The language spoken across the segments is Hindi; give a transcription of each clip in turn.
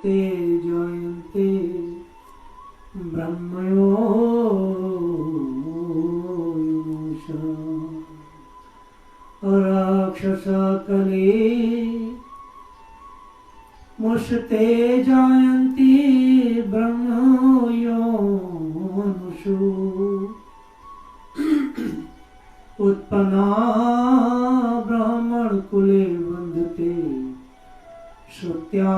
मुष्ते जायन्ते ब्रह्मयो राक्षसा कले मुष्ते जायन्ति ब्रह्मयोनिषु उत्पन्ना ब्राह्मण कुले वन्दते श्रुत्या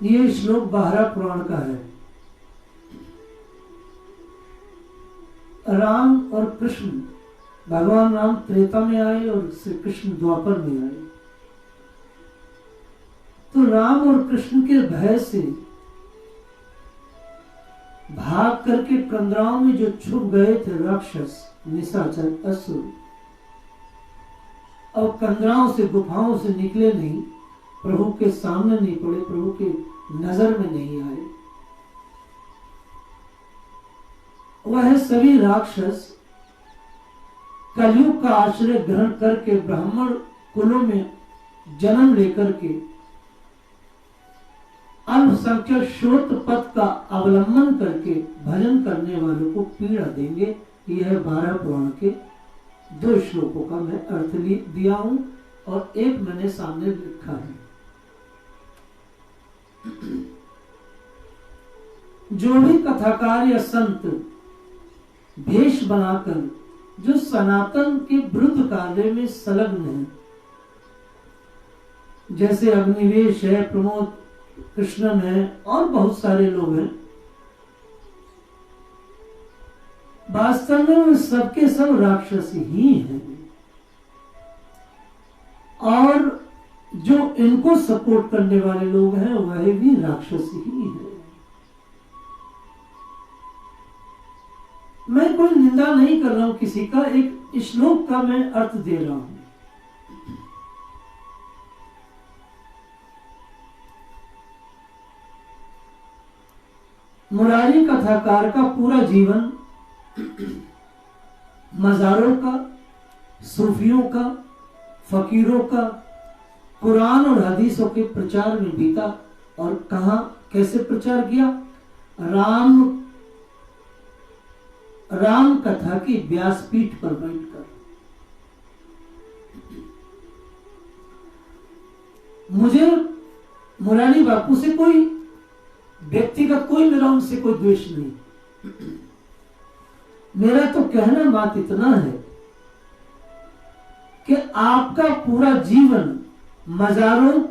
ये श्लोक 12 पुराण का है। राम और कृष्ण, भगवान राम त्रेता में आए और श्री कृष्ण द्वापर में आए। तो राम और कृष्ण के भय से भाग करके कंदराओं में जो छुप गए थे राक्षस, निशाचर, असुर, और कंदराओं से, गुफाओं से निकले नहीं, प्रभु के सामने नहीं पड़े, प्रभु के नजर में नहीं आए। वह सभी राक्षस कलयुग का आश्रय ग्रहण करके ब्राह्मण कुलों में जन्म लेकर के अल्पसंख्यक श्रोत पथ का अवलंबन करके भजन करने वालों को पीड़ा देंगे। यह 12 पुराण के 2 श्लोकों का मैं अर्थ दिया हूं और एक मैंने सामने लिखा है। जो भी कथाकार या संत भेष बनाकर जो सनातन के विरुद्ध कार्य में संलग्न है, जैसे अग्निवेश है, प्रमोद कृष्णन है और बहुत सारे लोग हैं, वास्तव में सबके सब राक्षस ही हैं। और जो इनको सपोर्ट करने वाले लोग हैं वह भी राक्षस ही है। मैं कोई निंदा नहीं कर रहा हूं किसी का, एक श्लोक का मैं अर्थ दे रहा हूं। मुरारी कथाकार का पूरा जीवन मजारों का, सूफियों का, फकीरों का, कुरान और हदीसों के प्रचार में बीता। और कहां कैसे प्रचार किया? राम कथा की व्यासपीठ पर बैठकर। मुझे मुरारी बापू से कोई व्यक्तिगत मेरा उनसे कोई द्वेष नहीं। मेरा तो कहना बात इतना है कि आपका पूरा जीवन मजारों,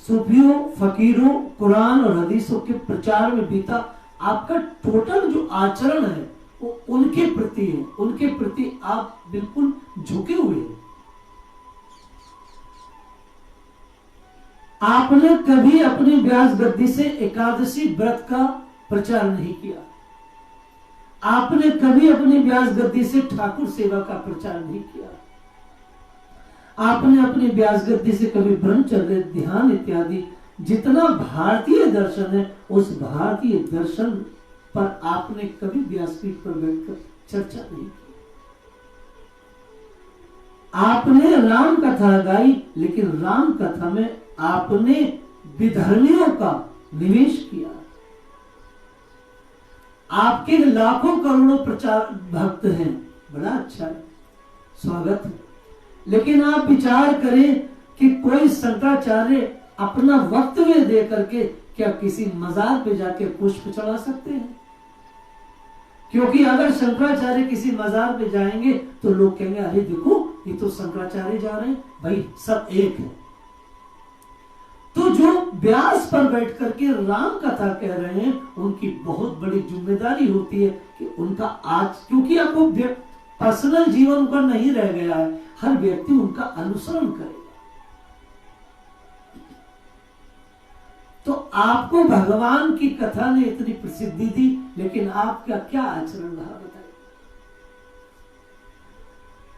सूफियों, फकीरों, कुरान और हदीसों के प्रचार में बीता। आपका टोटल जो आचरण है वो उनके प्रति है, उनके प्रति आप बिल्कुल झुके हुए हैं। आपने कभी अपनी व्यास गद्दी से एकादशी व्रत का प्रचार नहीं किया। आपने कभी अपनी व्यास गद्दी से ठाकुर सेवा का प्रचार नहीं किया। आपने अपनी व्यास गद्दी से कभी ब्रह्मचर्य, ध्यान इत्यादि जितना भारतीय दर्शन है उस भारतीय दर्शन पर आपने कभी व्यासपीठ पर बैठकर चर्चा नहीं की। आपने राम कथा गाई, लेकिन राम कथा में आपने विधर्मियों का निवेश किया। आपके लाखों करोड़ों प्रचार भक्त हैं, बड़ा अच्छा है, स्वागत है। लेकिन आप विचार करें कि कोई शंकराचार्य अपना वक्तव्य दे करके क्या किसी मजार पे जाके पुष्प चढ़ा सकते हैं? क्योंकि अगर शंकराचार्य किसी मजार पे जाएंगे तो लोग कहेंगे अरे देखो ये तो शंकराचार्य जा रहे हैं, भाई सब एक है। तो जो व्यास पर बैठ करके राम कथा कह रहे हैं उनकी बहुत बड़ी जिम्मेदारी होती है कि उनका आज, क्योंकि अब वो पर्सनल जीवन उनका नहीं रह गया है, हर व्यक्ति उनका अनुसरण करेगा। तो आपको भगवान की कथा ने इतनी प्रसिद्धि दी, लेकिन आपका क्या आचरण रहा बताइए।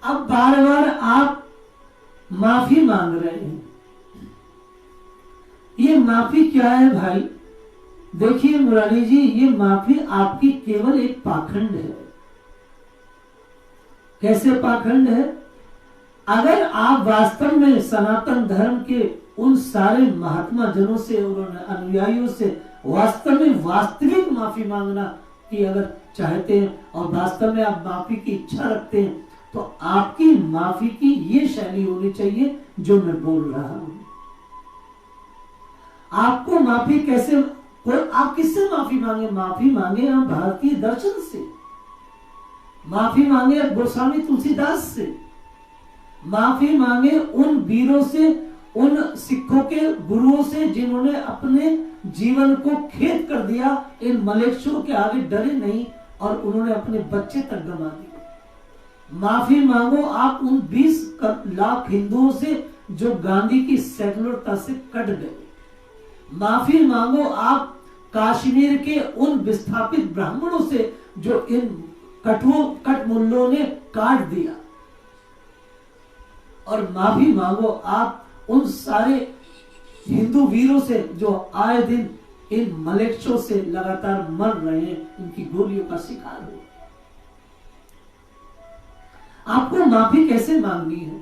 अब बार बार आप माफी मांग रहे हैं। ये माफी क्या है भाई? देखिए मुरारी जी, ये माफी आपकी केवल एक पाखंड है। कैसे पाखंड है? अगर आप वास्तव में सनातन धर्म के उन सारे महात्मा जनों से और अनुयायियों से वास्तव में वास्तविक माफी मांगना की अगर चाहते हैं और वास्तव में आप माफी की इच्छा रखते हैं, तो आपकी माफी की ये शैली होनी चाहिए जो मैं बोल रहा हूं। आपको माफी कैसे, आप किससे माफी मांगे? माफी मांगे आप भारतीय दर्शन से, माफी मांगे गोस्वामी तुलसीदास से, माफी मांगे उन वीरों से, उन सिखों के गुरुओं से जिन्होंने अपने जीवन को खेत कर दिया, इन मलेच्छों के आगे डरे नहीं और उन्होंने अपने बच्चे तक गंवा दिए। माफी मांगो आप उन 20 लाख हिंदुओं से जो गांधी की सेकुलरता से कट गए। माफी मांगो आप कश्मीर के उन विस्थापित ब्राह्मणों से जो इन कटमुल्लों ने काट दिया। और माफी मांगो आप उन सारे हिंदू वीरों से जो आए दिन इन मलेच्छों से लगातार मर रहे हैं, इनकी गोलियों का शिकार हो। आपको माफी कैसे मांगनी है?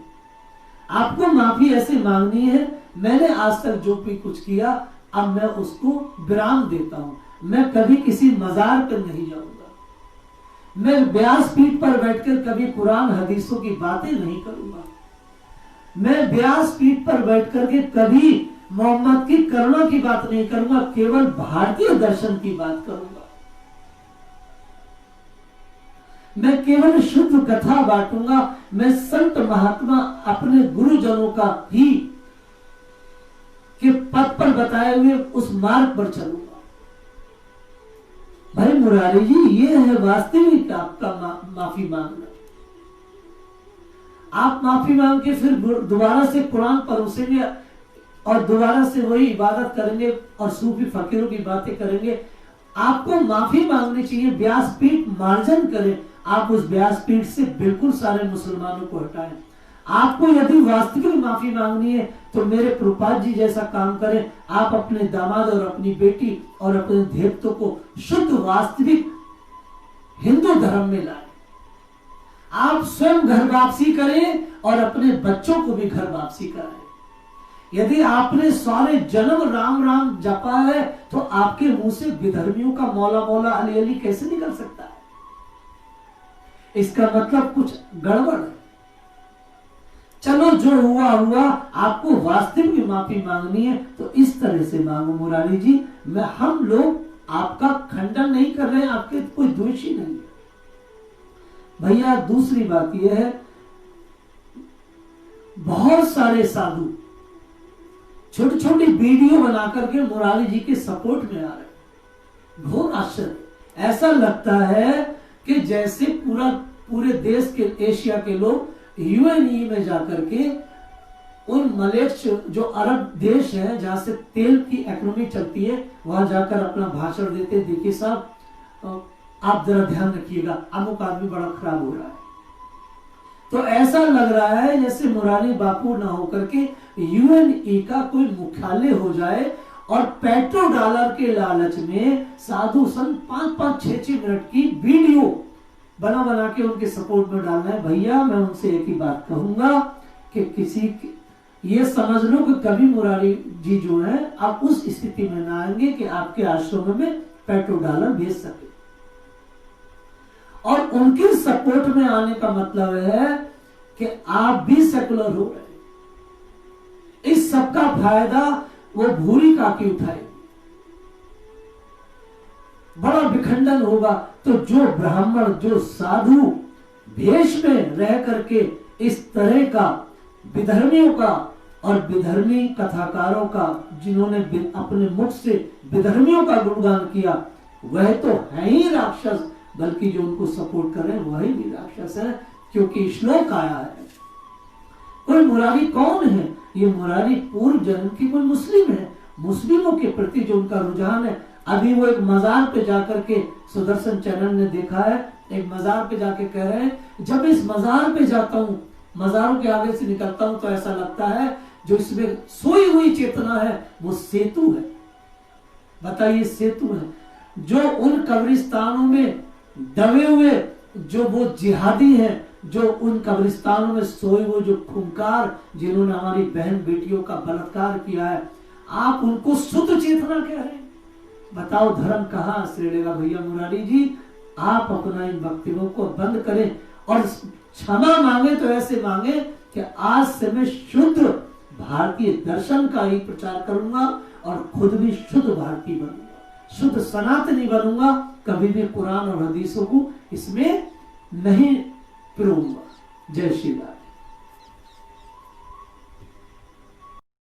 आपको माफी ऐसे मांगनी है, मैंने आज तक जो भी कुछ किया अब मैं उसको विराम देता हूं। मैं कभी किसी मजार पर नहीं जाऊंगा, मैं व्यासपीठ पर बैठकर कभी कुरान हदीसों की बातें नहीं करूंगा, मैं व्यासपीठ पर बैठकर के कभी मोहम्मद की करुणा की बात नहीं करूंगा, केवल भारतीय दर्शन की बात करूंगा। मैं केवल शुद्ध कथा बांटूंगा, मैं संत महात्मा अपने गुरुजनों का ही के पद पर बताए हुए उस मार्ग पर चलूंगा। भाई मुरारी जी, ये है वास्तविक आपका माफी मांगना। आप माफी मांग के फिर दोबारा से कुरान परोसेंगे और दोबारा से वही इबादत करेंगे और सूफी फकीरों की बातें करेंगे। आपको माफी मांगनी चाहिए, व्यासपीठ मार्जन करें। आप उस व्यासपीठ से बिल्कुल सारे मुसलमानों को हटाएं। आपको यदि वास्तविक माफी मांगनी है तो मेरे प्रभुपाद जी जैसा काम करें। आप अपने दामाद और अपनी बेटी और अपने देवतों को शुद्ध वास्तविक हिंदू धर्म में लाएं। आप स्वयं घर वापसी करें और अपने बच्चों को भी घर वापसी कराएं। यदि आपने सारे जन्म राम राम जपा है तो आपके मुंह से विधर्मियों का मौला मौला अली अली कैसे निकल सकता है? इसका मतलब कुछ गड़बड़ है। चलो जो हुआ हुआ, आपको वास्तविक माफी मांगनी है तो इस तरह से मांगो मुरारी जी। हम लोग आपका खंडन नहीं कर रहे हैं, आपके कोई दोषी नहीं है भैया। दूसरी बात यह है, बहुत सारे साधु छोटी छोटी वीडियो बना करके मुरारी जी के सपोर्ट में आ रहे। घोर आश्चर्य, ऐसा लगता है कि जैसे पूरे देश के एशिया के लोग यूएनई में जाकर के उन मलेच्छ जो अरब देश है जहां से तेल की इकोनॉमी चलती है, वहां जाकर अपना भाषण देते। देखिए साहब, आप जरा ध्यान रखिएगा, अमुक आदमी बड़ा खराब हो रहा है। तो ऐसा लग रहा है जैसे मुरारी बापू ना होकर के यूएनई का कोई मुख्यालय हो जाए और पेट्रो डॉलर के लालच में साधु संत 5-5, 6-6 मिनट की वीडियो बना के उनके सपोर्ट में डालना है। भैया मैं उनसे एक ही बात कहूंगा कि ये समझ लो कि कभी मुरारी जी जो है आप उस स्थिति में ना आएंगे कि आपके आश्रम में पेट्रो डॉलर भेज सके। और उनके सपोर्ट में आने का मतलब है कि आप भी सेकुलर हो रहे हैं। इस सबका फायदा वो भूरी काकी उठाएगी, बड़ा विखंडन होगा। तो जो ब्राह्मण, जो साधु भेष में रह करके इस तरह का विधर्मियों का और विधर्मी कथाकारों का, जिन्होंने अपने मुख से विधर्मियों का गुणगान किया, वह तो है ही राक्षस, बल्कि जो उनको सपोर्ट कर रहे हैं वही भी राक्षस है। क्योंकि श्लोक आया है, कोई मुरारी कौन है? ये मुरारी पूर्व जन्म की कोई मुस्लिम है। मुस्लिमों के प्रति जो उनका रुझान है, अभी वो एक मजार पे जाकर के, सुदर्शन चैनल ने देखा है, एक मजार पे जाके कह रहे हैं, जब इस मजार पे जाता हूँ, मजारों के आगे से निकलता हूँ, तो ऐसा लगता है जो इसमें सोई हुई चेतना है वो सेतु है। बताइए, सेतु है। जो उन कब्रिस्तानों में दबे हुए जो वो जिहादी हैं, जो उन कब्रिस्तानों में सोए वो जो खूंखार जिन्होंने हमारी बहन बेटियों का बलात्कार किया है, आप उनको शुद्ध चेतना कह रहे हैं। बताओ धर्म कहाँ श्रेणेगा भैया मुरारी जी। आप अपना इन वक्तव्यों को बंद करें और क्षमा मांगे तो ऐसे मांगे कि आज से मैं शुद्ध भारतीय दर्शन का ही प्रचार करूंगा और खुद भी शुद्ध भारतीय बनूंगा, शुद्ध सनातनी बनूंगा। कभी भी कुरान और हदीसों को इसमें नहीं पिरोऊंगा। जय श्री राम।